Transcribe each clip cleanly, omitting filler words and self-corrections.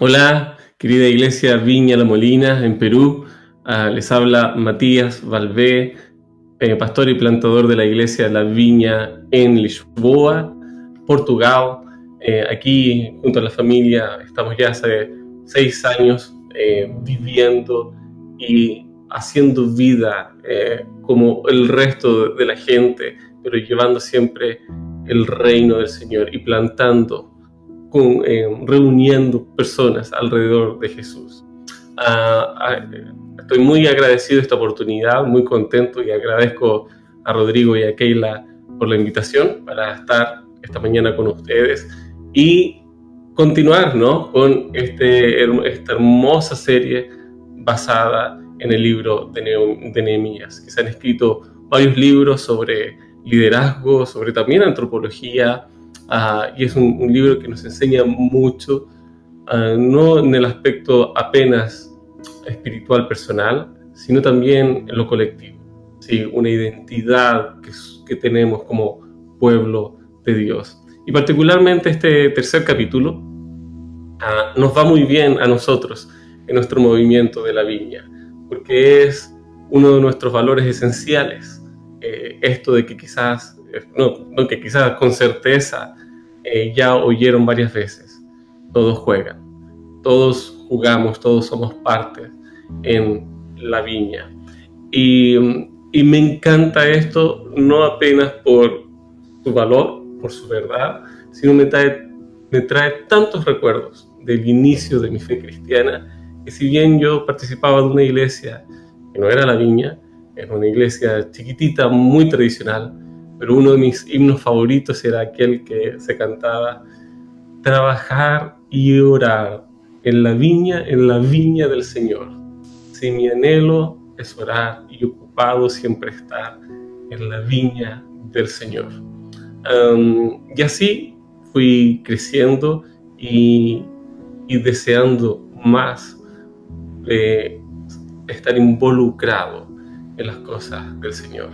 Hola, querida Iglesia Viña La Molina en Perú. Les habla Matías Valvé, pastor y plantador de la Iglesia La Viña en Lisboa, Portugal. Aquí, junto a la familia, estamos ya hace 6 años viviendo y haciendo vida como el resto de la gente, pero llevando siempre el reino del Señor y plantando, reuniendo personas alrededor de Jesús. Estoy muy agradecido de esta oportunidad, muy contento, y agradezco a Rodrigo y a Keila por la invitación para estar esta mañana con ustedes y continuar, ¿no?, con esta hermosa serie basada en el libro de Nehemías, que se han escrito varios libros sobre liderazgo, sobre también antropología, y es un libro que nos enseña mucho, no en el aspecto apenas espiritual personal, sino también en lo colectivo, ¿sí? Una identidad que tenemos como pueblo de Dios. Y particularmente este tercer capítulo nos va muy bien a nosotros en nuestro movimiento de la Viña, porque es uno de nuestros valores esenciales. Esto de que quizás, que quizás con certeza ya oyeron varias veces: todos juegan, todos jugamos, todos somos parte en la Viña. Y me encanta esto, no apenas por su valor, por su verdad, sino me trae tantos recuerdos del inicio de mi fe cristiana, que si bien yo participaba de una iglesia que no era la Viña, era una iglesia chiquitita, muy tradicional, pero uno de mis himnos favoritos era aquel que se cantaba: trabajar y orar en la viña del Señor. Si mi anhelo es orar y ocupado siempre estar en la viña del Señor. Y así fui creciendo y deseando más estar involucrado en las cosas del Señor.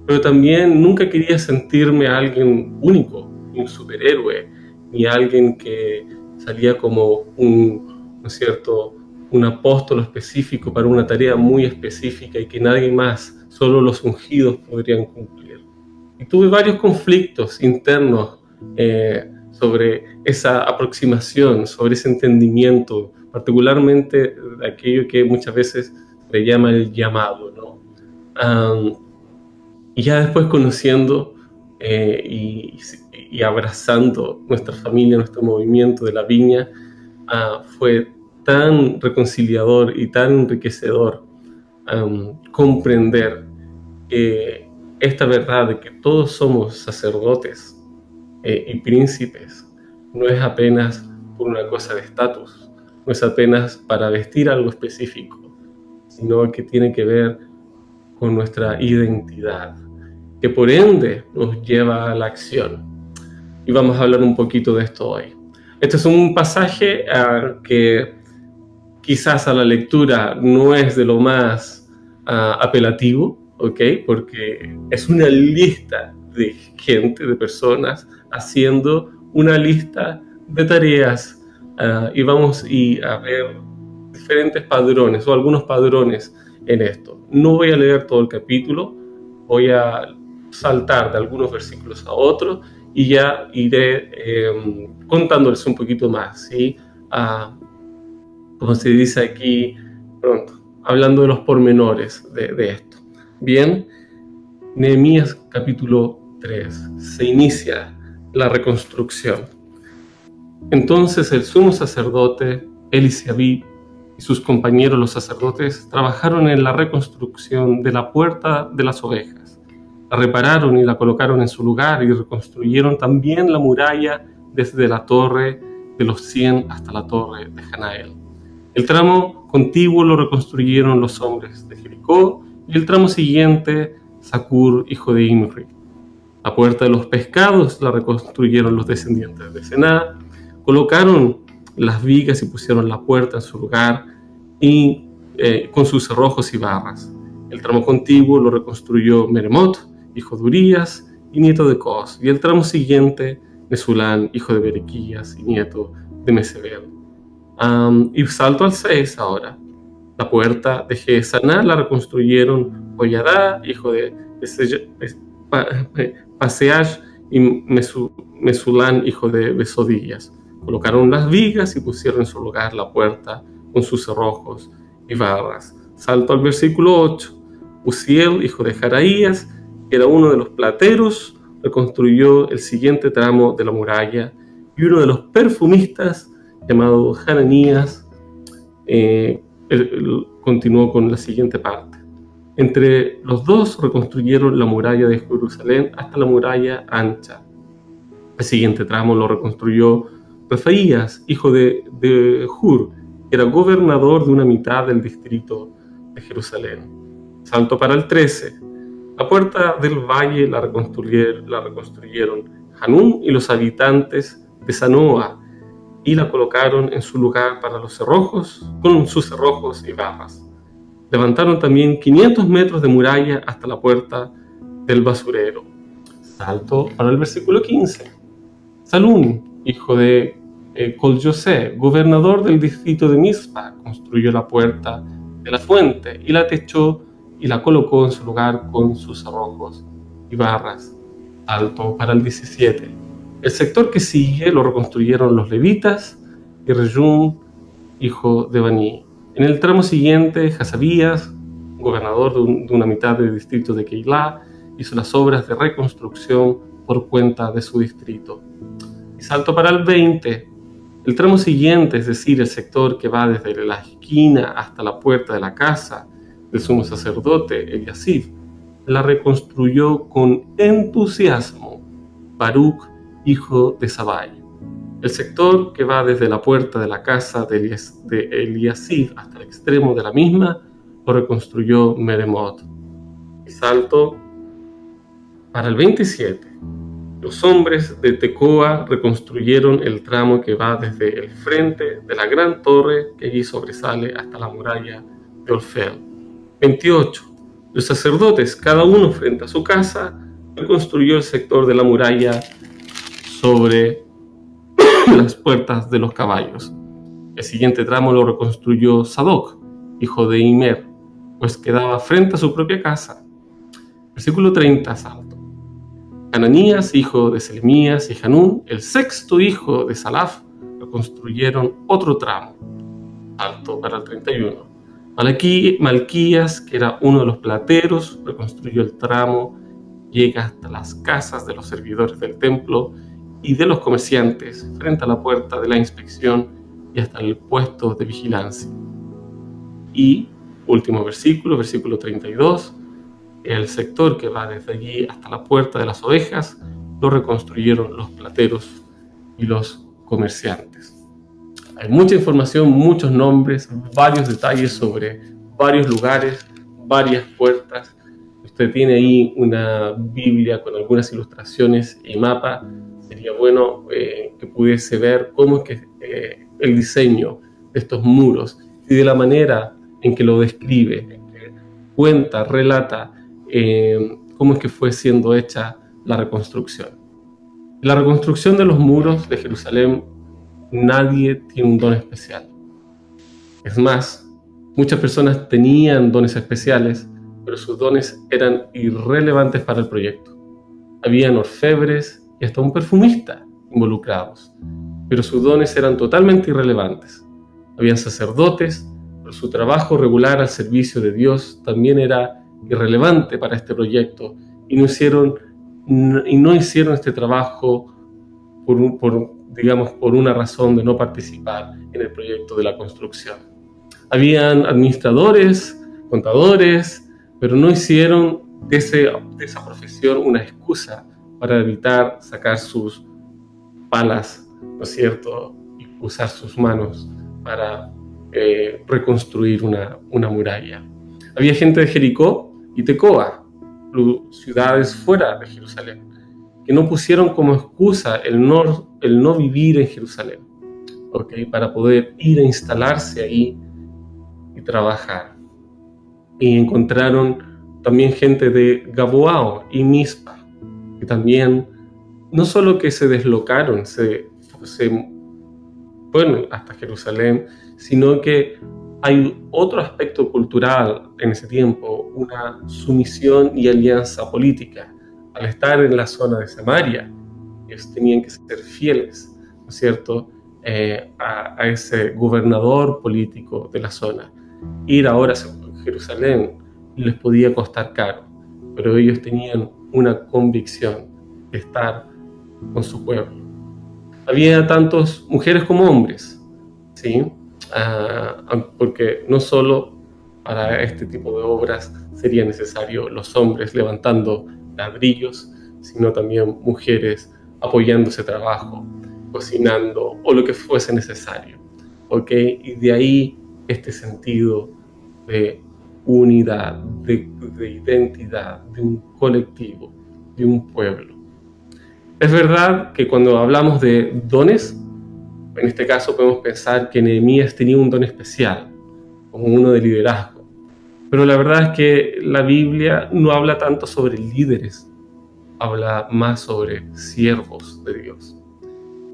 Pero también nunca quería sentirme alguien único, un superhéroe, ni alguien que salía como ¿no es cierto?, un apóstol específico para una tarea muy específica y que nadie más, solo los ungidos, podrían cumplir. Y tuve varios conflictos internos sobre esa aproximación, sobre ese entendimiento, particularmente de aquello que muchas veces se llama el llamado, ¿no? Y ya después conociendo y abrazando nuestra familia, nuestro movimiento de la Viña, fue tan reconciliador y tan enriquecedor comprender esta verdad de que todos somos sacerdotes y príncipes. No es apenas por una cosa de estatus, no es apenas para vestir algo específico, sino que tiene que ver con nuestra identidad, que por ende nos lleva a la acción. Y vamos a hablar un poquito de esto hoy. Este es un pasaje que quizás a la lectura no es de lo más apelativo, ¿ok? Porque es una lista de gente, de personas, haciendo una lista de tareas, y vamos a ver diferentes padrones o algunos padrones en esto. No voy a leer todo el capítulo, voy a saltar de algunos versículos a otros y ya iré contándoles un poquito más, ¿sí? Como se dice aquí pronto, hablando de los pormenores de esto. Bien, Nehemías capítulo 3, se inicia la reconstrucción. Entonces el sumo sacerdote Eliseabib y sus compañeros los sacerdotes trabajaron en la reconstrucción de la puerta de las ovejas. La repararon y la colocaron en su lugar y reconstruyeron también la muralla desde la torre de los 100 hasta la torre de Hanael. El tramo contiguo lo reconstruyeron los hombres de Jericó y el tramo siguiente Zacur, hijo de Imri. La puerta de los pescados la reconstruyeron los descendientes de Sená, colocaron las vigas y pusieron la puerta en su lugar y con sus cerrojos y barras. El tramo contiguo lo reconstruyó Meremot, hijo de Urías y nieto de Cos, y el tramo siguiente Mesulán, hijo de Berequías y nieto de Mesebel. Y salto al 6 ahora. La puerta de Gesaná la reconstruyeron Joyadá, hijo de Paseach, y Mesulán, hijo de Besodías. Colocaron las vigas y pusieron en su lugar la puerta con sus cerrojos y barras. Salto al versículo 8. Uziel, hijo de Jaraías, que era uno de los plateros, reconstruyó el siguiente tramo de la muralla, y uno de los perfumistas, llamado Hananías, continuó con la siguiente parte. Entre los dos reconstruyeron la muralla de Jerusalén hasta la muralla ancha. El siguiente tramo lo reconstruyó Refaías, hijo de Hur, que era gobernador de una mitad del distrito de Jerusalén. Salto para el 13. La puerta del valle la reconstruyeron Hanún y los habitantes de Zanoa, y la colocaron en su lugar para los cerrojos, con sus cerrojos y barras. Levantaron también 500 metros de muralla hasta la puerta del basurero. Salto para el versículo 15. Salún, hijo de Col-José, gobernador del distrito de Mizpa, construyó la puerta de la fuente y la techó y la colocó en su lugar con sus cerrojos y barras. Salto para el 17. El sector que sigue lo reconstruyeron los levitas y Rejum, hijo de Bani. En el tramo siguiente, Hasabías, gobernador de una mitad del distrito de Keilah, hizo las obras de reconstrucción por cuenta de su distrito. Y salto para el 20. El tramo siguiente, es decir, el sector que va desde la esquina hasta la puerta de la casa del sumo sacerdote Eliasib, la reconstruyó con entusiasmo Baruch, hijo de Sabai. El sector que va desde la puerta de la casa de Eliasib hasta el extremo de la misma lo reconstruyó Meremot. Y salto para el 27. Los hombres de Tecoa reconstruyeron el tramo que va desde el frente de la gran torre que allí sobresale hasta la muralla de Ofel. 28. Los sacerdotes, cada uno frente a su casa, reconstruyó el sector de la muralla sobre las puertas de los caballos. El siguiente tramo lo reconstruyó Sadoc, hijo de Imer, pues quedaba frente a su propia casa. Versículo 30, salto. Hananías, hijo de Selemías, y Hanún, el sexto hijo de Salaf, reconstruyeron otro tramo. Salto para el 31. Malquías, que era uno de los plateros, reconstruyó el tramo, llega hasta las casas de los servidores del templo y de los comerciantes, frente a la puerta de la inspección y hasta el puesto de vigilancia. Y, último versículo, versículo 32, el sector que va desde allí hasta la puerta de las ovejas, lo reconstruyeron los plateros y los comerciantes. Hay mucha información, muchos nombres, varios detalles sobre varios lugares, varias puertas. Usted tiene ahí una Biblia con algunas ilustraciones y mapa. Sería bueno que pudiese ver cómo es que el diseño de estos muros y de la manera en que lo describe, en que cuenta, relata cómo es que fue siendo hecha la reconstrucción. La reconstrucción de los muros de Jerusalén, nadie tiene un don especial. Es más, muchas personas tenían dones especiales, pero sus dones eran irrelevantes para el proyecto. Habían orfebres y hasta un perfumista involucrados, pero sus dones eran totalmente irrelevantes. Habían sacerdotes, pero su trabajo regular al servicio de Dios también era irrelevante para este proyecto y no hicieron este trabajo por una razón de no participar en el proyecto de la construcción. Habían administradores, contadores, pero no hicieron de esa profesión una excusa para evitar sacar sus palas, ¿no es cierto?, y usar sus manos para reconstruir una muralla. Había gente de Jericó y Tecoa, ciudades fuera de Jerusalén, que no pusieron como excusa el no vivir en Jerusalén, ¿okay?, para poder ir a instalarse ahí y trabajar. Y encontraron también gente de Gaboao y Mizpa, que también no solo que se deslocaron, se bueno, hasta Jerusalén, sino que hay otro aspecto cultural en ese tiempo, una sumisión y alianza política. Al estar en la zona de Samaria, ellos tenían que ser fieles, ¿no es cierto?, a ese gobernador político de la zona. Ir ahora a Jerusalén les podía costar caro, pero ellos tenían una convicción de estar con su pueblo. Había tantos mujeres como hombres, ¿sí? Porque no solo para este tipo de obras sería necesario los hombres levantando ladrillos, sino también mujeres apoyando ese trabajo, cocinando o lo que fuese necesario, ¿ok? Y de ahí este sentido de unidad, de identidad, de un colectivo, de un pueblo. Es verdad que cuando hablamos de dones, en este caso podemos pensar que Nehemías tenía un don especial, como uno de liderazgo. Pero la verdad es que la Biblia no habla tanto sobre líderes, habla más sobre siervos de Dios.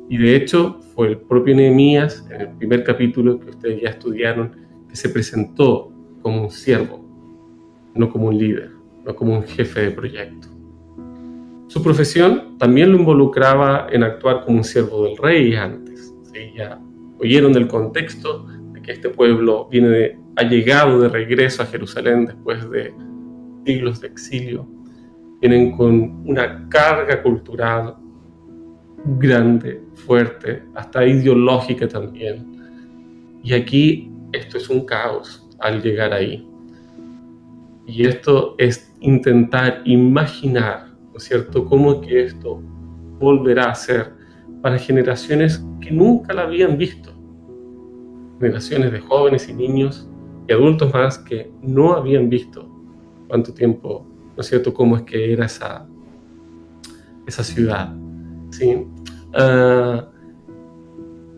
Y de hecho fue el propio Nehemías, en el primer capítulo que ustedes ya estudiaron, que se presentó como un siervo, no como un líder, no como un jefe de proyecto. Su profesión también lo involucraba en actuar como un siervo del rey antes. ¿Sí? Ya oyeron del contexto de que este pueblo ha llegado de regreso a Jerusalén después de siglos de exilio. Vienen con una carga cultural grande, fuerte, hasta ideológica también. Y aquí esto es un caos al llegar ahí. Y esto es intentar imaginar, ¿no es cierto?, cómo que esto volverá a ser para generaciones que nunca la habían visto. Generaciones de jóvenes y niños y adultos más que no habían visto cuánto tiempo, ¿no es cierto?, cómo es que era esa ciudad, ¿sí?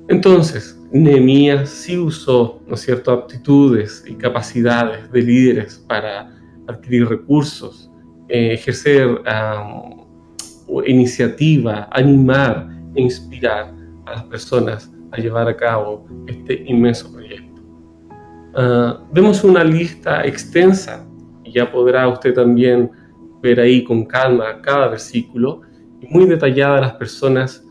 Entonces, Nehemías sí usó, ¿no es cierto?, aptitudes y capacidades de líderes para adquirir recursos, ejercer iniciativa, animar e inspirar a las personas a llevar a cabo este inmenso proyecto. Vemos una lista extensa y ya podrá usted también ver ahí con calma cada versículo y muy detallada las personas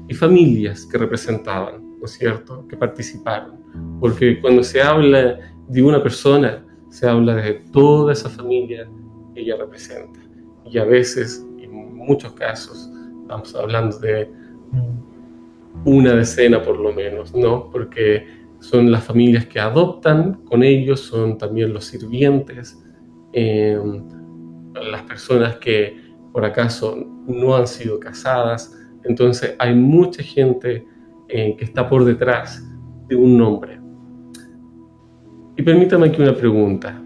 y familias que representaban, ¿no es cierto?, que participaron. Porque cuando se habla de una persona, se habla de toda esa familia que ella representa. Y a veces, en muchos casos, estamos hablando de una decena por lo menos, ¿no? Porque son las familias que adoptan con ellos, son también los sirvientes, las personas que por acaso no han sido casadas. Entonces hay mucha gente que está por detrás de un nombre. Y permítame aquí una pregunta.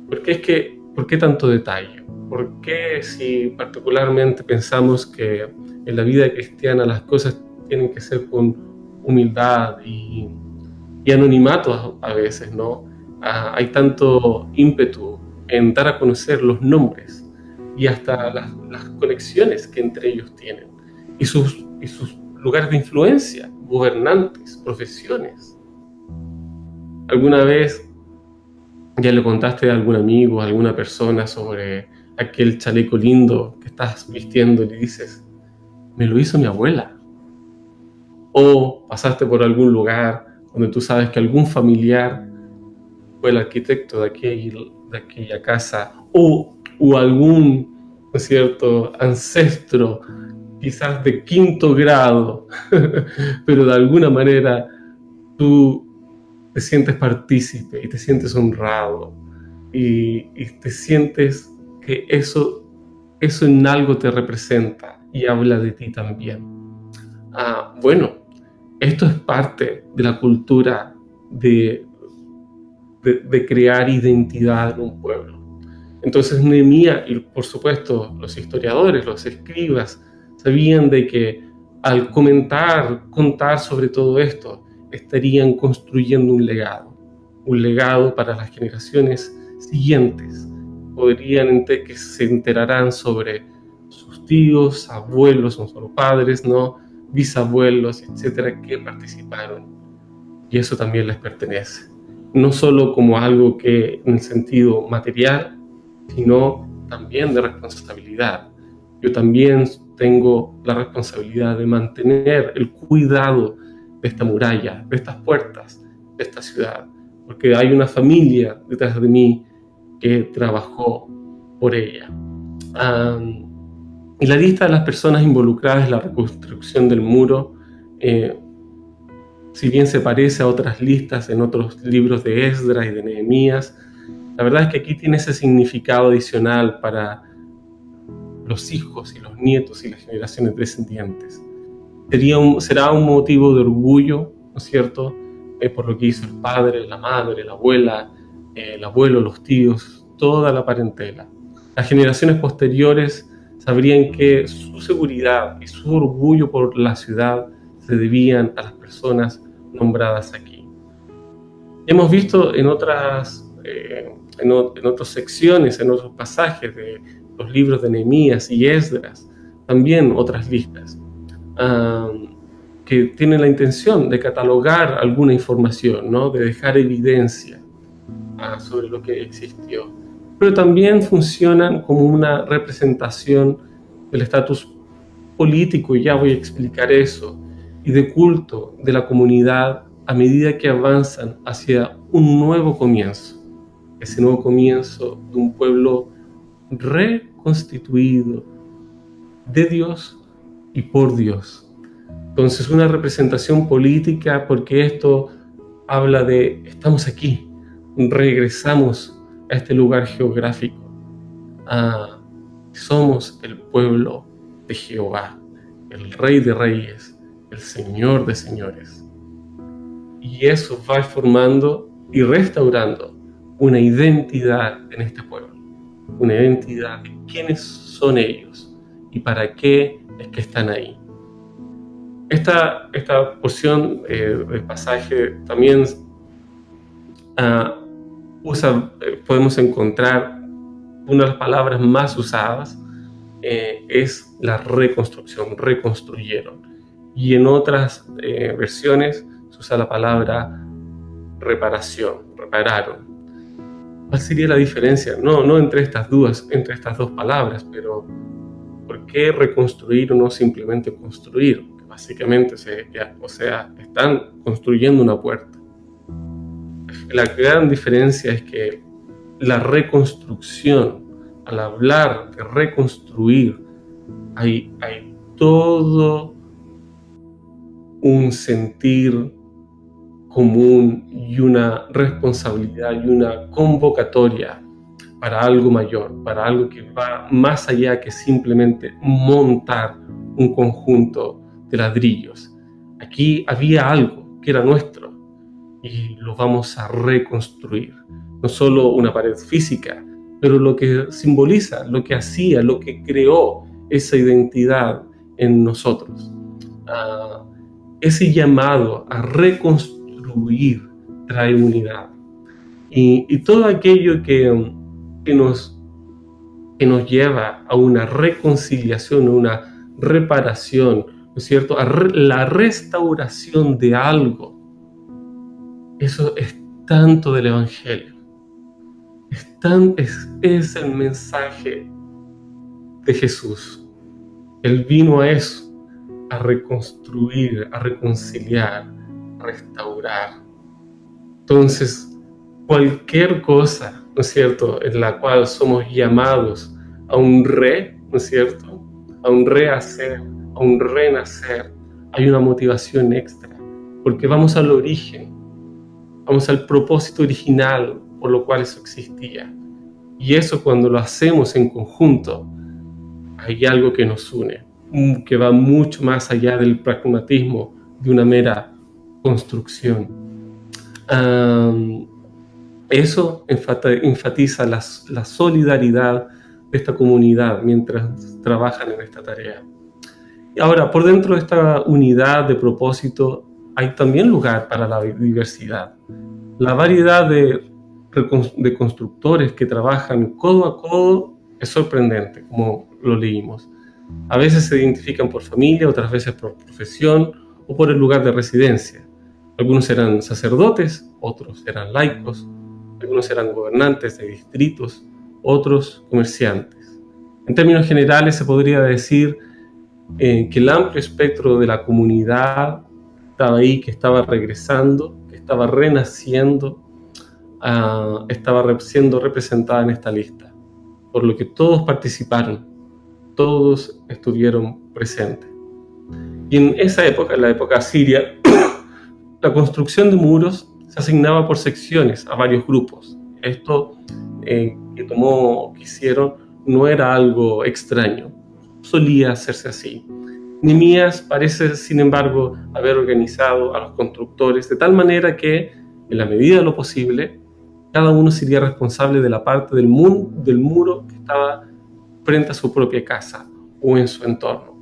¿Por qué tanto detalle? ¿Por qué si particularmente pensamos que en la vida cristiana las cosas tienen que ser con humildad y anonimato a veces, ¿no? Hay tanto ímpetu en dar a conocer los nombres y hasta las conexiones que entre ellos tienen y sus lugares de influencia, gobernantes, profesiones. ¿Alguna vez ya le contaste a algún amigo, a alguna persona sobre aquel chaleco lindo que estás vistiendo y le dices, me lo hizo mi abuela? O pasaste por algún lugar donde tú sabes que algún familiar fue el arquitecto de aquella casa, o algún, ¿no es cierto?, ancestro, quizás de quinto grado, pero de alguna manera tú te sientes partícipe y te sientes honrado y te sientes que eso en algo te representa y habla de ti también. Bueno, esto es parte de la cultura de crear identidad en un pueblo. Entonces Nehemías y por supuesto los historiadores, los escribas, sabían de que al contar sobre todo esto, estarían construyendo un legado para las generaciones siguientes. Que se enterarán sobre sus tíos, abuelos, no solo padres, ¿no?, bisabuelos, etcétera, que participaron. Y eso también les pertenece. No solo como algo que en el sentido material, sino también de responsabilidad. Yo también tengo la responsabilidad de mantener el cuidado de esta muralla, de estas puertas, de esta ciudad, porque hay una familia detrás de mí que trabajó por ella. Y la lista de las personas involucradas en la reconstrucción del muro, si bien se parece a otras listas en otros libros de Esdras y de Nehemías, la verdad es que aquí tiene ese significado adicional para los hijos y los nietos y las generaciones descendientes. Será un motivo de orgullo, ¿no es cierto?, por lo que hizo el padre, la madre, la abuela, el abuelo, los tíos, toda la parentela. Las generaciones posteriores sabrían que su seguridad y su orgullo por la ciudad se debían a las personas nombradas aquí. Hemos visto en otras secciones, en otros pasajes de los libros de Nehemías y Esdras, también otras listas que tienen la intención de catalogar alguna información, ¿no?, de dejar evidencia sobre lo que existió, pero también funcionan como una representación del estatus político, y ya voy a explicar eso, y de culto de la comunidad a medida que avanzan hacia un nuevo comienzo, ese nuevo comienzo de un pueblo reconstituido de Dios y por Dios. Entonces, una representación política, porque esto habla de estamos aquí, regresamos a este lugar geográfico. Somos el pueblo de Jehová, el Rey de Reyes, el Señor de Señores. Y eso va formando y restaurando una identidad en este pueblo, una identidad de quiénes son ellos y para qué es que están ahí. Esta porción del pasaje también podemos encontrar una de las palabras más usadas, es la reconstrucción, reconstruyeron. Y en otras versiones se usa la palabra reparación, repararon. ¿Cuál sería la diferencia? No entre estas dos palabras, pero ¿por qué reconstruir o no simplemente construir? Que básicamente, están construyendo una puerta. La gran diferencia es que la reconstrucción, al hablar de reconstruir, hay todo un sentir común y una responsabilidad y una convocatoria para algo mayor, para algo que va más allá que simplemente montar un conjunto de ladrillos. Aquí había algo que era nuestro y lo vamos a reconstruir. No solo una pared física, pero lo que simboliza, lo que hacía, lo que creó esa identidad en nosotros. Ese llamado a reconstruir trae unidad. Y todo aquello que nos lleva a una reconciliación, a una reparación, ¿no es cierto?, a la restauración de algo. Eso es tanto del Evangelio. Es el mensaje de Jesús. Él vino a eso, a reconstruir, a reconciliar, a restaurar. Entonces, cualquier cosa, ¿no es cierto?, en la cual somos llamados a un ¿no es cierto?, a un rehacer, a un renacer, hay una motivación extra, porque vamos al origen, vamos al propósito original por lo cual eso existía. Y eso, cuando lo hacemos en conjunto, hay algo que nos une, que va mucho más allá del pragmatismo de una mera construcción. Eso enfatiza la solidaridad de esta comunidad mientras trabajan en esta tarea. Y ahora, por dentro de esta unidad de propósito, hay también lugar para la diversidad. La variedad de constructores que trabajan codo a codo es sorprendente, como lo leímos. A veces se identifican por familia, otras veces por profesión o por el lugar de residencia. Algunos eran sacerdotes, otros eran laicos, algunos eran gobernantes de distritos, otros comerciantes. En términos generales se podría decir que el amplio espectro de la comunidad estaba ahí, que estaba regresando, que estaba renaciendo, estaba siendo representada en esta lista, por lo que todos participaron, todos estuvieron presentes. Y en esa época, en la época siria, la construcción de muros se asignaba por secciones a varios grupos. Esto que hicieron no era algo extraño, solía hacerse así. Nehemías parece, sin embargo, haber organizado a los constructores de tal manera que, en la medida de lo posible, cada uno sería responsable de la parte del muro que estaba frente a su propia casa o en su entorno.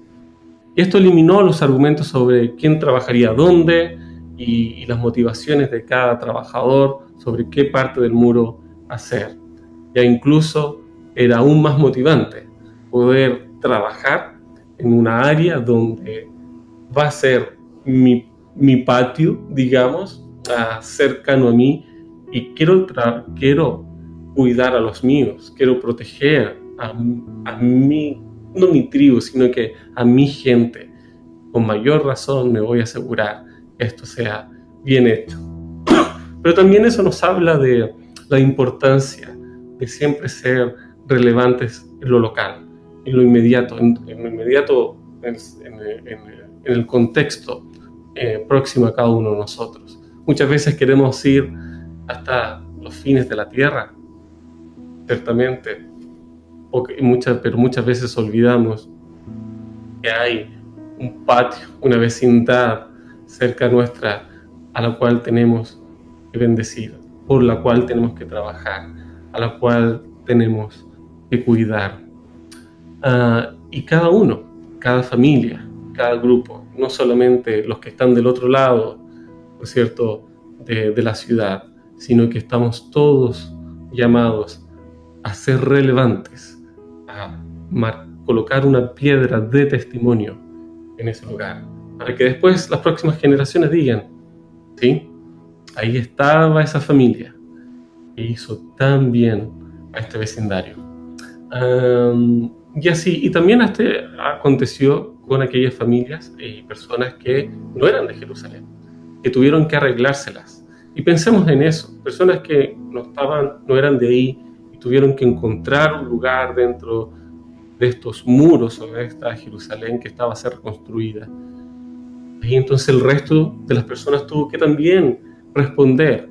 Y esto eliminó los argumentos sobre quién trabajaría dónde y las motivaciones de cada trabajador sobre qué parte del muro hacer. Ya incluso era aún más motivante poder trabajar en una área donde va a ser mi patio, digamos, cercano a mí, y quiero cuidar a los míos, quiero proteger a mí, no mi tribu, sino que a mi gente. Con mayor razón me voy a asegurar que esto sea bien hecho. Pero también eso nos habla de la importancia de siempre ser relevantes en lo local, en lo inmediato, en el contexto próximo a cada uno de nosotros. Muchas veces queremos ir hasta los fines de la tierra, ciertamente, pero muchas veces olvidamos que hay un patio, una vecindad cerca nuestra a la cual tenemos que bendecir, por la cual tenemos que trabajar, a la cual tenemos que cuidar. Y cada uno, cada familia, cada grupo, no solamente los que están del otro lado, ¿no es cierto?, de la ciudad, sino que estamos todos llamados a ser relevantes, a colocar una piedra de testimonio en ese lugar, para que después las próximas generaciones digan, ¿sí?, ahí estaba esa familia que hizo tan bien a este vecindario. Y así, y también aconteció con aquellas familias y personas que no eran de Jerusalén, que tuvieron que arreglárselas. Y pensemos en eso, personas que no eran de ahí y tuvieron que encontrar un lugar dentro de estos muros o de esta Jerusalén que estaba a ser reconstruida. Y entonces el resto de las personas tuvo que también responder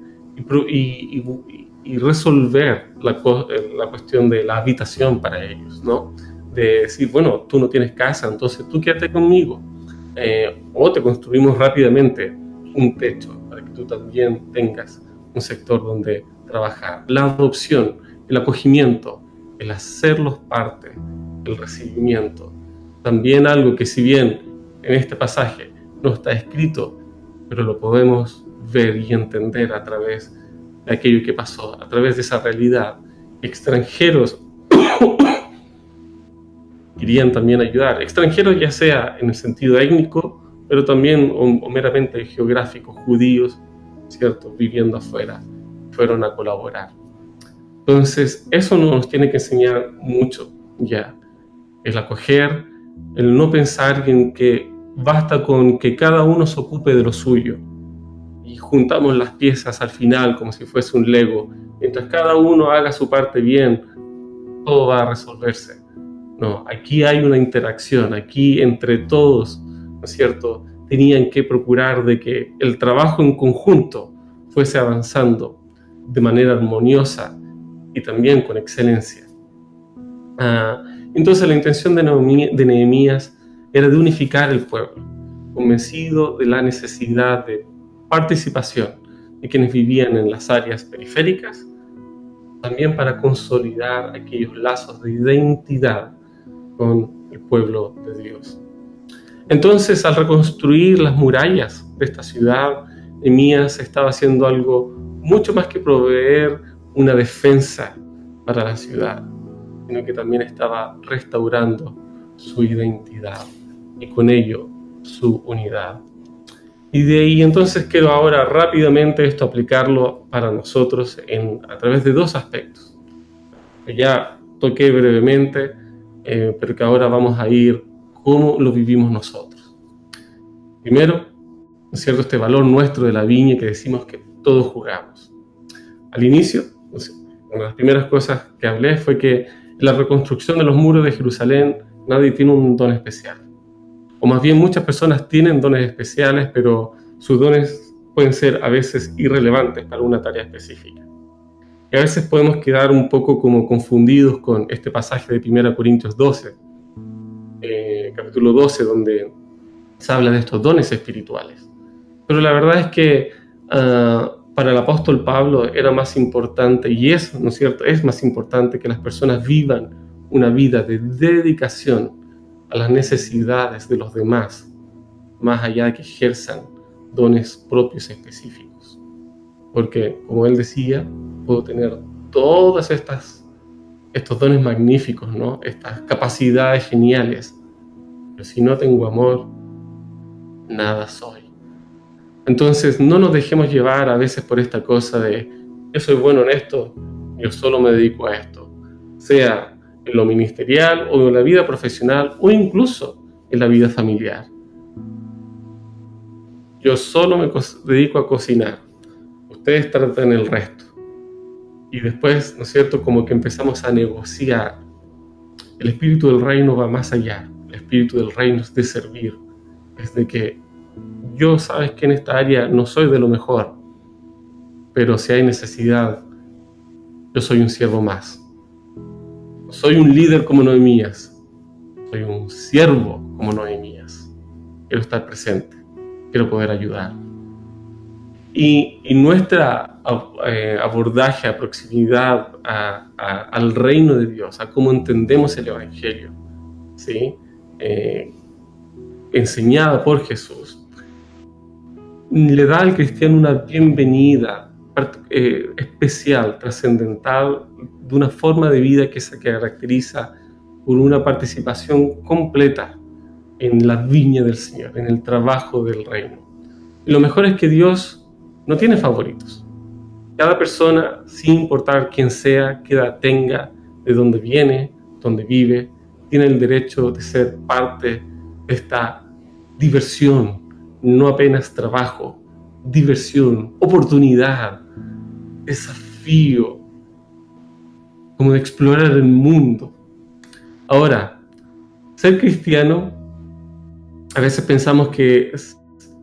y resolver la cuestión de la habitación para ellos, ¿no? De decir, bueno, tú no tienes casa, entonces tú quédate conmigo. O te construimos rápidamente un techo para que tú también tengas un sector donde trabajar. La adopción, el acogimiento, el hacerlos parte, el recibimiento. También algo que, si bien en este pasaje no está escrito, pero lo podemos ver y entender a través de aquello que pasó, a través de esa realidad. Extranjeros querían también ayudar. Extranjeros ya sea en el sentido étnico, pero también o meramente geográfico, judíos, ¿cierto?, viviendo afuera, fueron a colaborar. Entonces, eso nos tiene que enseñar mucho ya. El acoger, el no pensar en que basta con que cada uno se ocupe de lo suyo y juntamos las piezas al final como si fuese un Lego. Mientras cada uno haga su parte bien, todo va a resolverse. No, aquí hay una interacción, aquí entre todos, ¿no es cierto?, tenían que procurar de que el trabajo en conjunto fuese avanzando de manera armoniosa y también con excelencia. Entonces la intención de Nehemías era de unificar el pueblo, convencido de la necesidad de participación de quienes vivían en las áreas periféricas, también para consolidar aquellos lazos de identidad con el pueblo de Dios. Entonces, al reconstruir las murallas de esta ciudad, Nehemías estaba haciendo algo mucho más que proveer una defensa para la ciudad, sino que también estaba restaurando su identidad y con ello su unidad. Y de ahí entonces quiero ahora rápidamente esto aplicarlo para nosotros a través de dos aspectos. Ya toqué brevemente, pero que ahora vamos a ir cómo lo vivimos nosotros. Primero, ¿no es cierto?, este valor nuestro de la viña que decimos que todos jugamos. Al inicio, una de las primeras cosas que hablé fue que en la reconstrucción de los muros de Jerusalén nadie tiene un don especial. O más bien muchas personas tienen dones especiales, pero sus dones pueden ser a veces irrelevantes para una tarea específica. Y a veces podemos quedar un poco como confundidos con este pasaje de 1 Corintios 12, capítulo 12, donde se habla de estos dones espirituales. Pero la verdad es que para el apóstol Pablo era más importante, y es, ¿no es cierto?, es más importante que las personas vivan una vida de dedicación a las necesidades de los demás, más allá de que ejerzan dones propios específicos. Porque, como él decía, puedo tener todas estos dones magníficos, ¿no?, estas capacidades geniales, pero si no tengo amor, nada soy. Entonces, no nos dejemos llevar a veces por esta cosa de yo soy bueno en esto, yo solo me dedico a esto, sea en lo ministerial o en la vida profesional o incluso en la vida familiar. Yo solo me dedico a cocinar, ustedes tratan el resto. Y después, ¿no es cierto?, como que empezamos a negociar. El espíritu del reino va más allá. El espíritu del reino es de servir, es de que yo, sabes que en esta área no soy de lo mejor, pero si hay necesidad, yo soy un siervo más. No soy un líder como Nehemías, soy un siervo como Nehemías. Quiero estar presente, quiero poder ayudar. Y nuestra abordaje a proximidad al reino de Dios, a cómo entendemos el Evangelio, ¿sí?, enseñada por Jesús, le da al cristiano una bienvenida especial, trascendental, de una forma de vida que se caracteriza por una participación completa en la viña del Señor, en el trabajo del reino. Y lo mejor es que Dios no tiene favoritos. Cada persona, sin importar quién sea, qué edad tenga, de dónde viene, dónde vive, tiene el derecho de ser parte de esta diversión, no apenas trabajo, diversión, oportunidad, desafío, como de explorar el mundo. Ahora, ser cristiano, a veces pensamos que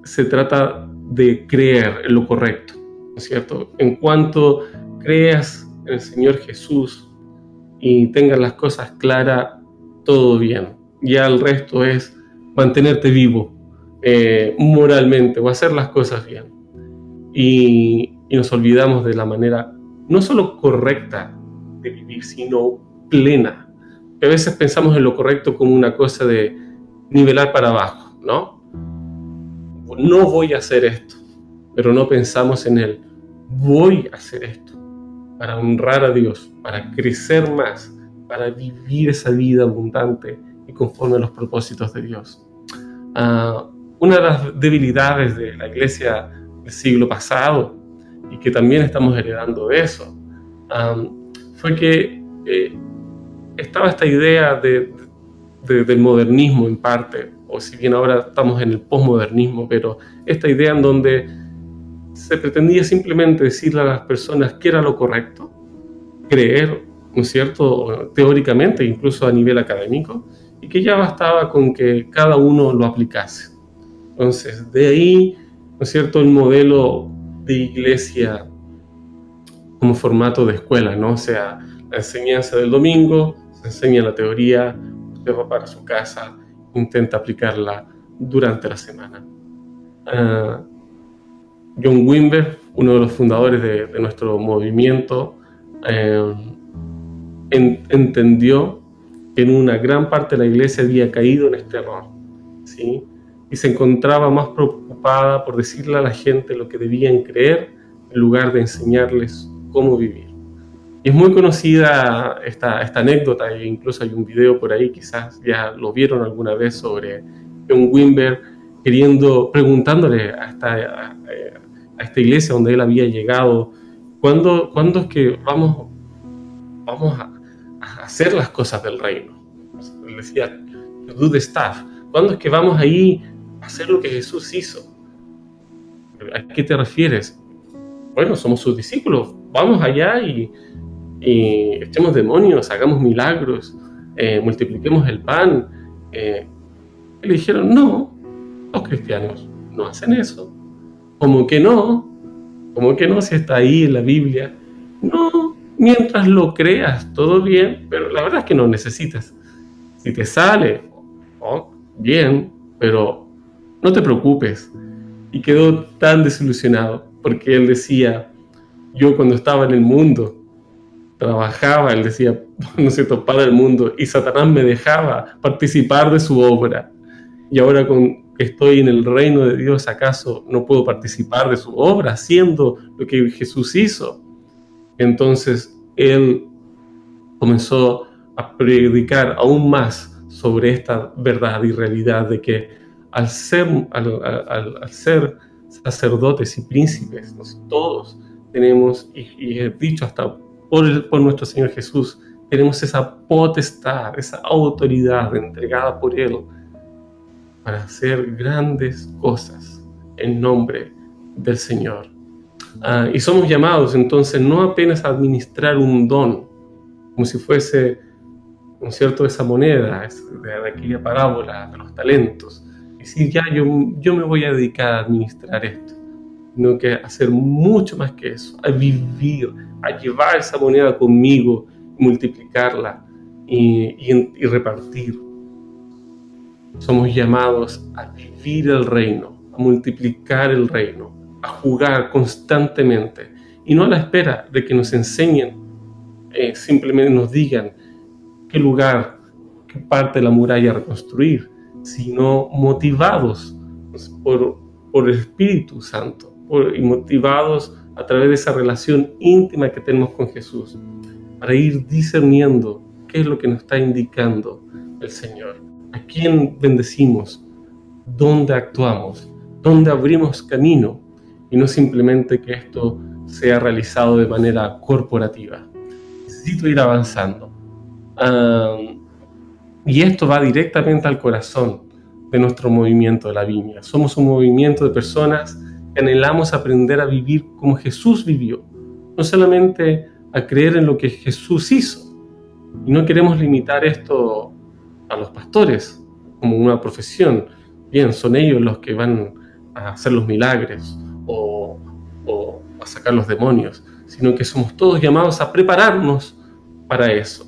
se trata de creer en lo correcto, ¿no es cierto? En cuanto creas en el Señor Jesús y tengas las cosas claras, todo bien. Ya el resto es mantenerte vivo moralmente o hacer las cosas bien. Y nos olvidamos de la manera no solo correcta de vivir, sino plena. A veces pensamos en lo correcto como una cosa de nivelar para abajo, ¿no? No voy a hacer esto, pero no pensamos en el voy a hacer esto para honrar a Dios, para crecer más, para vivir esa vida abundante y conforme a los propósitos de Dios. Una de las debilidades de la iglesia del siglo pasado, y que también estamos heredando de eso, fue que estaba esta idea del modernismo en parte, o si bien ahora estamos en el posmodernismo, pero esta idea en donde se pretendía simplemente decirle a las personas qué era lo correcto, creer, ¿no es cierto?, teóricamente, incluso a nivel académico, y que ya bastaba con que cada uno lo aplicase. Entonces, de ahí, ¿no es cierto?, el modelo de iglesia como formato de escuela, ¿no? O sea, la enseñanza del domingo, se enseña la teoría, usted va para su casa, intenta aplicarla durante la semana. John Wimber, uno de los fundadores de nuestro movimiento, entendió que en una gran parte de la iglesia había caído en este error, ¿sí? Y se encontraba más preocupada por decirle a la gente lo que debían creer en lugar de enseñarles cómo vivir. Y es muy conocida esta anécdota, e incluso hay un video por ahí, quizás ya lo vieron alguna vez, sobre John Wimber preguntándole a esta iglesia donde él había llegado, ¿cuándo es que vamos a hacer las cosas del reino? Él decía, to do the stuff. ¿Cuándo es que vamos ahí a hacer lo que Jesús hizo? ¿A qué te refieres? Bueno, somos sus discípulos, vamos allá y echemos demonios, hagamos milagros, multipliquemos el pan. Y le dijeron, no, los cristianos no hacen eso. ¿Cómo que no? ¿Cómo que no si está ahí en la Biblia? No, mientras lo creas, todo bien, pero la verdad es que no necesitas. Si te sale, bien, pero no te preocupes. Y quedó tan desilusionado, porque él decía, yo cuando estaba en el mundo, trabajaba, él decía, ¿no es cierto?, para el mundo, y Satanás me dejaba participar de su obra. Y ahora que estoy en el reino de Dios, ¿acaso no puedo participar de su obra haciendo lo que Jesús hizo? Entonces él comenzó a predicar aún más sobre esta verdad y realidad de que al ser sacerdotes y príncipes, todos tenemos, y he dicho hasta por nuestro Señor Jesús, tenemos esa potestad, esa autoridad entregada por Él para hacer grandes cosas en nombre del Señor. Y somos llamados entonces no apenas a administrar un don, como si fuese, ¿no es cierto?, esa moneda de aquella parábola de los talentos. Y si ya yo me voy a dedicar a administrar esto, sino que hacer mucho más que eso, a vivir, a llevar esa moneda conmigo, multiplicarla y repartir. Somos llamados a vivir el reino, a multiplicar el reino, a jugar constantemente y no a la espera de que nos enseñen, simplemente nos digan qué lugar, qué parte de la muralla reconstruir, sino motivados por el Espíritu Santo y motivados a través de esa relación íntima que tenemos con Jesús, para ir discerniendo qué es lo que nos está indicando el Señor, a quién bendecimos, dónde actuamos, dónde abrimos camino, y no simplemente que esto sea realizado de manera corporativa. Necesito ir avanzando. Y esto va directamente al corazón de nuestro movimiento de la Viña. Somos un movimiento de personas que anhelamos aprender a vivir como Jesús vivió, no solamente a creer en lo que Jesús hizo. Y no queremos limitar esto a los pastores como una profesión. Bien, son ellos los que van a hacer los milagros o a sacar los demonios, sino que somos todos llamados a prepararnos para eso,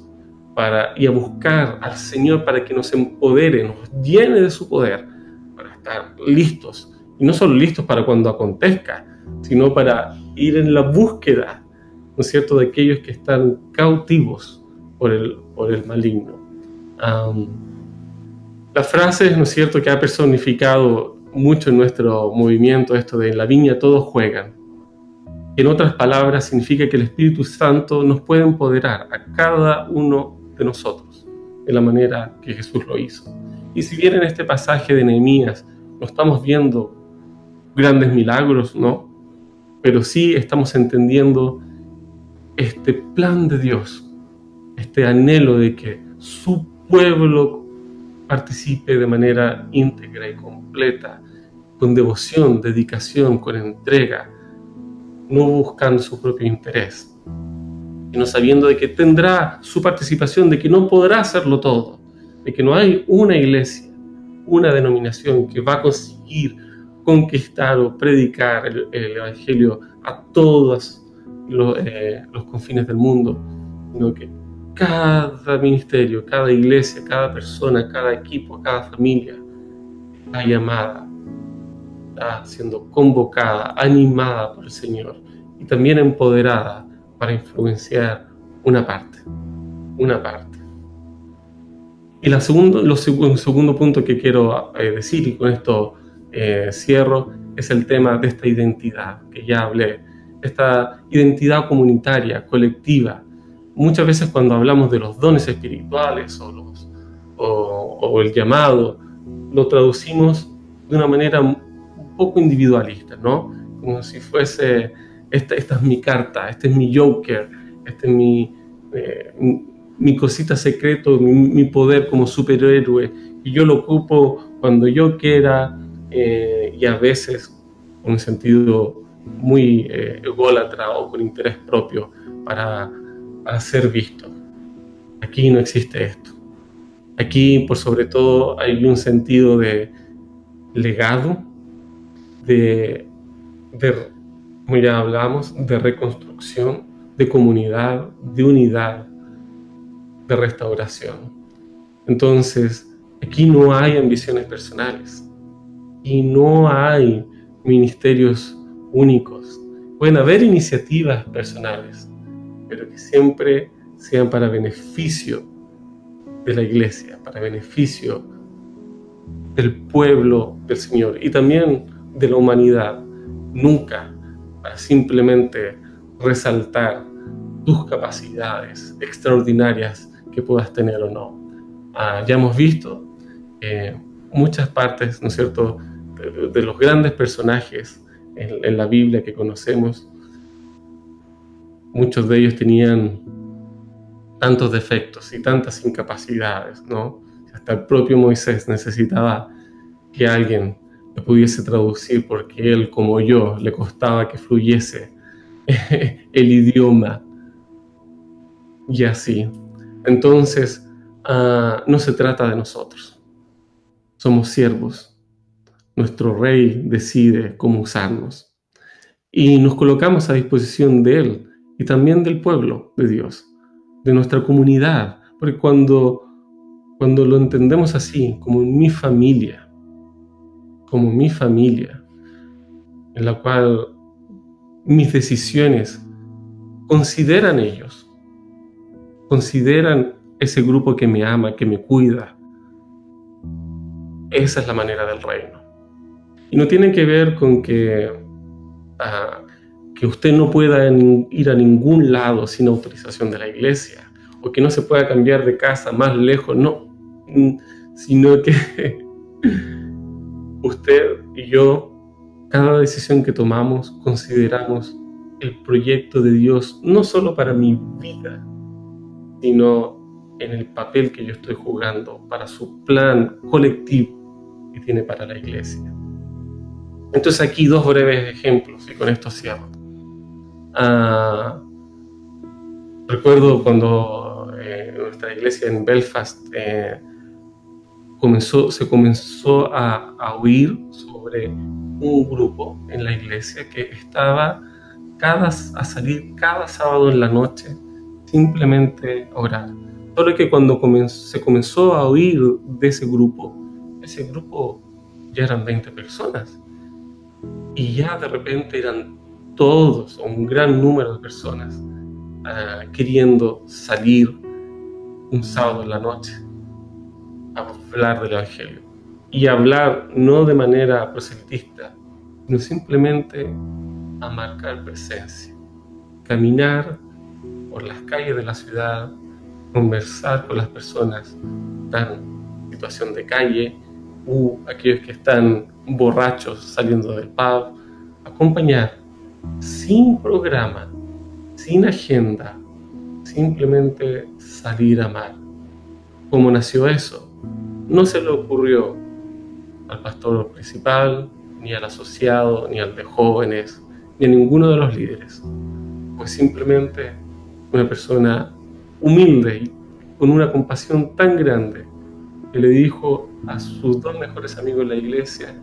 y a buscar al Señor para que nos empodere, nos llene de su poder, para estar listos, y no solo listos para cuando acontezca, sino para ir en la búsqueda, ¿no es cierto?, de aquellos que están cautivos por el maligno. La frase, ¿no es cierto?, que ha personificado mucho en nuestro movimiento, esto de en la viña todos juegan. En otras palabras, significa que el Espíritu Santo nos puede empoderar a cada uno de nosotros de la manera que Jesús lo hizo. Y si bien en este pasaje de Nehemías no estamos viendo grandes milagros, ¿no?, pero sí estamos entendiendo este plan de Dios, este anhelo de que su pueblo participe de manera íntegra y completa, con devoción, dedicación, con entrega, no buscando su propio interés, sino sabiendo de que tendrá su participación, de que no podrá hacerlo todo, de que no hay una iglesia, una denominación que va a conseguir conquistar o predicar el Evangelio a todos los confines del mundo, sino que cada ministerio, cada iglesia, cada persona, cada equipo, cada familia está llamada, está siendo convocada, animada por el Señor y también empoderada para influenciar una parte. Y el segundo punto que quiero decir, y con esto cierro, es el tema de esta identidad que ya hablé, esta identidad comunitaria, colectiva, muchas veces cuando hablamos de los dones espirituales o el llamado, lo traducimos de una manera un poco individualista, ¿no? Como si fuese, esta es mi carta, este es mi joker, este es mi cosita secreto, mi poder como superhéroe, y yo lo ocupo cuando yo quiera, y a veces con un sentido muy ególatra o con interés propio para ser visto. Aquí no existe esto. Aquí, por sobre todo, hay un sentido de legado, como ya hablamos, de reconstrucción, de comunidad, de unidad, de restauración. Entonces, aquí no hay ambiciones personales y no hay ministerios únicos. Pueden haber iniciativas personales, pero que siempre sean para beneficio de la iglesia, para beneficio del pueblo del Señor y también de la humanidad. Nunca para simplemente resaltar tus capacidades extraordinarias que puedas tener o no. Ya hemos visto muchas partes, ¿no es cierto?, de los grandes personajes en la Biblia que conocemos. Muchos de ellos tenían tantos defectos y tantas incapacidades, ¿no? Hasta el propio Moisés necesitaba que alguien le pudiese traducir, porque él, como yo, le costaba que fluyese el idioma y así. Entonces, no se trata de nosotros. Somos siervos. Nuestro rey decide cómo usarnos. Y nos colocamos a disposición de él y también del pueblo de Dios, de nuestra comunidad. Porque cuando lo entendemos así, como mi familia, en la cual mis decisiones consideran ellos, consideran ese grupo que me ama, que me cuida. Esa es la manera del reino. Y no tiene que ver con que usted no pueda ir a ningún lado sin autorización de la iglesia, o que no se pueda cambiar de casa más lejos, no, sino que usted y yo, cada decisión que tomamos, consideramos el proyecto de Dios, no solo para mi vida, sino en el papel que yo estoy jugando para su plan colectivo que tiene para la iglesia. Entonces aquí dos breves ejemplos y con esto cierro. Recuerdo cuando nuestra iglesia en Belfast se comenzó a oír sobre un grupo en la iglesia que estaba a salir cada sábado en la noche simplemente a orar. Solo que cuando se comenzó a oír de ese grupo ya eran 20 personas. Y ya de repente eran todos, o un gran número de personas, queriendo salir un sábado en la noche a hablar del Evangelio. Y hablar no de manera proselitista, sino simplemente a marcar presencia. Caminar por las calles de la ciudad, conversar con las personas que están en situación de calle, aquellos que están borrachos saliendo del pub, acompañar sin programa, sin agenda, simplemente salir a amar. ¿Cómo nació eso? No se le ocurrió al pastor principal, ni al asociado, ni al de jóvenes, ni a ninguno de los líderes. Pues simplemente una persona humilde y con una compasión tan grande que le dijo a sus dos mejores amigos en la iglesia: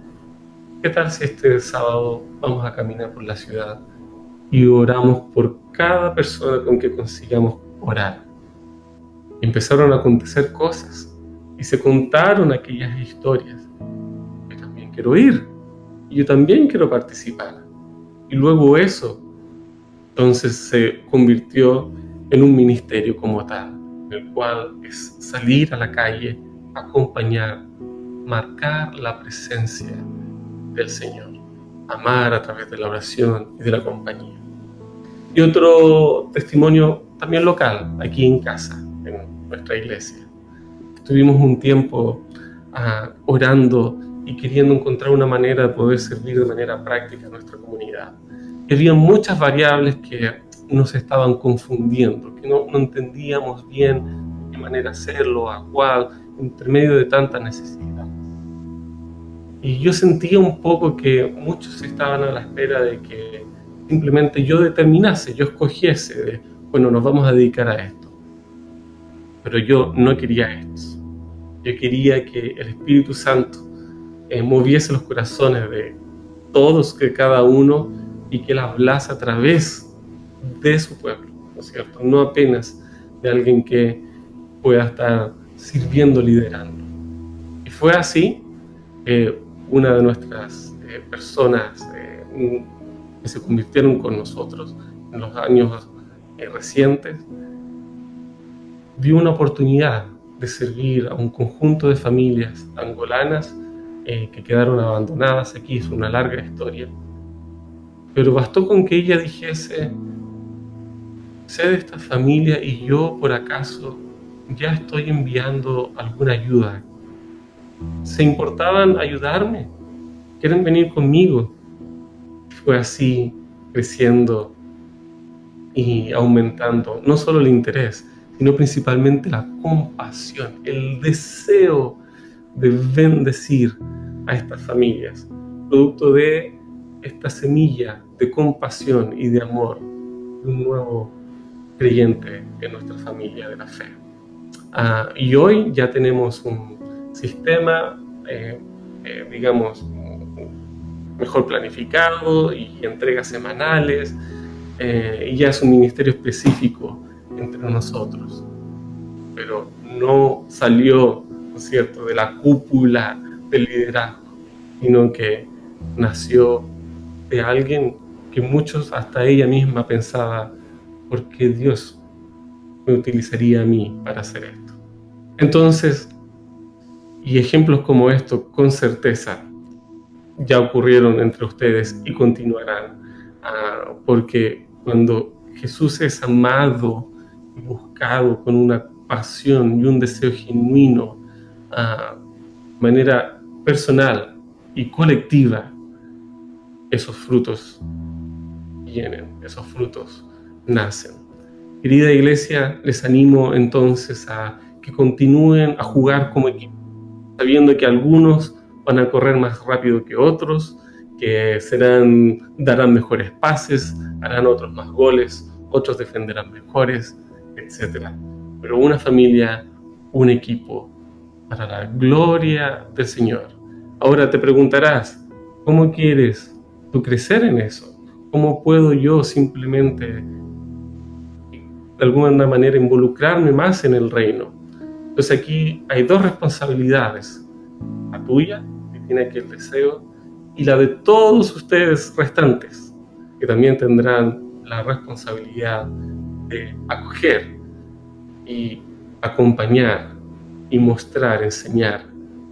¿qué tal si este sábado vamos a caminar por la ciudad y oramos por cada persona con que consigamos orar? Y empezaron a acontecer cosas y se contaron aquellas historias. Yo también quiero ir y yo también quiero participar. Y luego eso entonces se convirtió en un ministerio como tal, el cual es salir a la calle, acompañar, marcar la presencia del Señor, amar a través de la oración y de la compañía. Y otro testimonio también local, aquí en casa, en nuestra iglesia. Estuvimos un tiempo orando y queriendo encontrar una manera de poder servir de manera práctica a nuestra comunidad. Había muchas variables que nos estaban confundiendo, que no entendíamos bien de qué manera hacerlo, a cuál, entre medio de tanta necesidad. Y yo sentía un poco que muchos estaban a la espera de que simplemente yo determinase, yo escogiese, de, bueno, nos vamos a dedicar a esto. Pero yo no quería esto. Yo quería que el Espíritu Santo moviese los corazones de todos, de cada uno, y que Él hablase a través de su pueblo, ¿no es cierto? No apenas de alguien que pueda estar sirviendo, liderando. Y fue así. Una de nuestras personas que se convirtieron con nosotros en los años recientes, vio una oportunidad de servir a un conjunto de familias angolanas que quedaron abandonadas. Aquí es una larga historia, pero bastó con que ella dijese: sé de esta familia y yo por acaso ya estoy enviando alguna ayuda. ¿Se importaban ayudarme? ¿Quieren venir conmigo? Fue así creciendo y aumentando no solo el interés, sino principalmente la compasión, el deseo de bendecir a estas familias, producto de esta semilla de compasión y de amor de un nuevo creyente en nuestra familia de la fe. Y hoy ya tenemos un sistema, digamos, mejor planificado y entregas semanales, y ya es un ministerio específico entre nosotros. Pero no salió, ¿no es cierto?, de la cúpula del liderazgo, sino que nació de alguien que muchos, hasta ella misma, pensaba: ¿por qué Dios me utilizaría a mí para hacer esto? Entonces, y ejemplos como estos, con certeza, ya ocurrieron entre ustedes y continuarán, porque cuando Jesús es amado y buscado con una pasión y un deseo genuino, de manera personal y colectiva, esos frutos vienen, esos frutos nacen. Querida iglesia, les animo entonces a que continúen a jugar como equipo, sabiendo que algunos van a correr más rápido que otros, que darán mejores pases, harán otros más goles, otros defenderán mejores, etc. Pero una familia, un equipo, para la gloria del Señor. Ahora te preguntarás: ¿cómo quieres tú crecer en eso? ¿Cómo puedo yo simplemente, de alguna manera, involucrarme más en el reino? Entonces aquí hay dos responsabilidades: la tuya, que tiene aquel deseo, y la de todos ustedes restantes, que también tendrán la responsabilidad de acoger y acompañar y mostrar, enseñar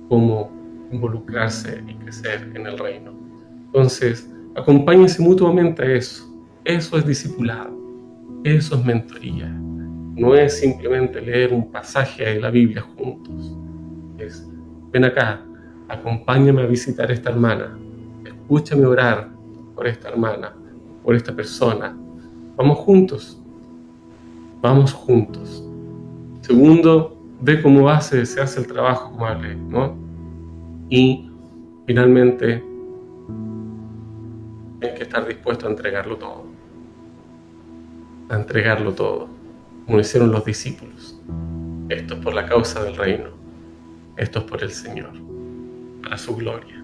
cómo involucrarse y crecer en el reino. Entonces, acompáñense mutuamente a eso. Eso es discipulado, eso es mentoría. No es simplemente leer un pasaje de la Biblia juntos. Es: ven acá, acompáñame a visitar a esta hermana, escúchame orar por esta hermana, por esta persona. Vamos juntos, vamos juntos. Segundo, ve cómo se hace el trabajo, como hablé, ¿no? Y finalmente, tienes que estar dispuesto a entregarlo todo. A entregarlo todo, como hicieron los discípulos. Esto es por la causa del reino. Esto es por el Señor, para su gloria.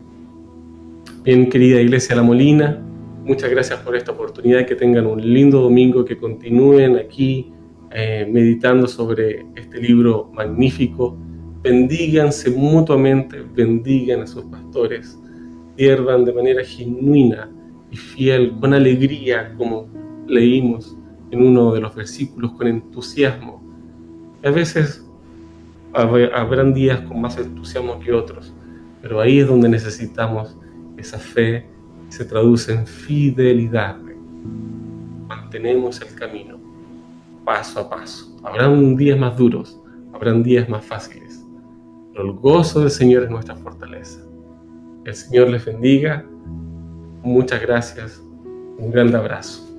Bien, querida Iglesia La Molina, muchas gracias por esta oportunidad. Que tengan un lindo domingo, que continúen aquí meditando sobre este libro magnífico. Bendíganse mutuamente, bendigan a sus pastores, sirvan de manera genuina y fiel, con alegría, como leímos en uno de los versículos, con entusiasmo. A veces habrán días con más entusiasmo que otros, pero ahí es donde necesitamos esa fe que se traduce en fidelidad. mantenemos el camino, paso a paso. Habrán días más duros, habrán días más fáciles, pero el gozo del Señor es nuestra fortaleza. El Señor les bendiga. Muchas gracias. Un gran abrazo.